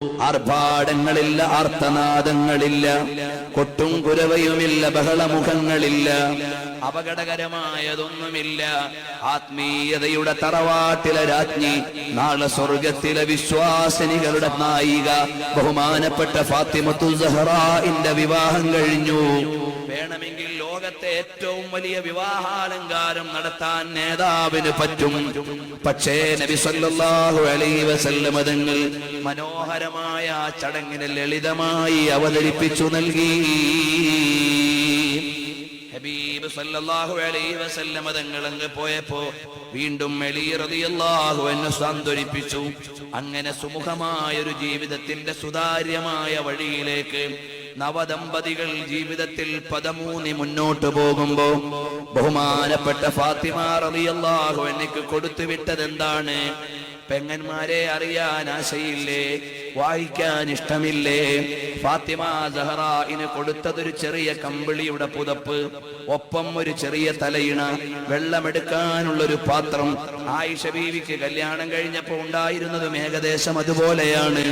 ആർഭാടങ്ങളില്ല, ആർത്തനാദങ്ങളില്ല, കൊട്ടും കുരവയുമില്ല, ബഹളമുഖങ്ങളില്ല, അപകടകരമായതൊന്നുമില്ല. ആത്മീയതയുടെ തറവാട്ടിലെ രാജ്ഞി, നാളെ സ്വർഗത്തിലെ വിശ്വാസിനികളുടെ നായിക ബഹുമാനപ്പെട്ട ഫാത്തിമത്തു സഹ്റാഇന്റെ വിവാഹം കഴിഞ്ഞു. വേണമെങ്കിൽ ലോകത്തെ ഏറ്റവും വലിയ വിവാഹാലങ്കാരം നടത്താൻ നേതാവിന് പറ്റും. പക്ഷേ നബി സല്ലല്ലാഹു അലൈഹി വസല്ലം തങ്ങൾ മനോഹരമായ ആ ചടങ്ങിനെ ലളിതമായി അവതരിപ്പിച്ചു നൽകി. ഹബീബ് സല്ലല്ലാഹു അലൈഹി വസല്ലം തങ്ങൾ അങ്ങ് പോയപ്പോ വീണ്ടും അലി റളിയല്ലാഹു അൻഹു സാന്ത്വനിപ്പിച്ചു. അങ്ങനെ സുമുഖമായ ഒരു ജീവിതത്തിന്റെ സുതാര്യമായ വഴിയിലേക്ക് നവദമ്പതികൾ ജീവിതത്തിൽ പദമൂന്നി മുന്നോട്ട് പോകുമ്പോ ബഹുമാനപ്പെട്ട ഫാത്തിമ റളിയല്ലാഹു അൻഹയ്ക്ക് കൊടുത്തുവിട്ടത് എന്താണ്? പെങ്ങന്മാരെ അറിയാൻ ആശയില്ലേ? വായിക്കാൻ ഇഷ്ടമില്ലേ? ഫാത്തിമ സഹ്റാഇന് കൊടുത്തതൊരു ചെറിയ കമ്പിളിയുടെ പുതപ്പ്, ഒപ്പം ഒരു ചെറിയ തലയിണ, വെള്ളമെടുക്കാനുള്ളൊരു പാത്രം. ആയിഷ ബീവിക്ക് കല്യാണം കഴിഞ്ഞപ്പോ ഉണ്ടായിരുന്നതും ഏകദേശം അതുപോലെയാണ്.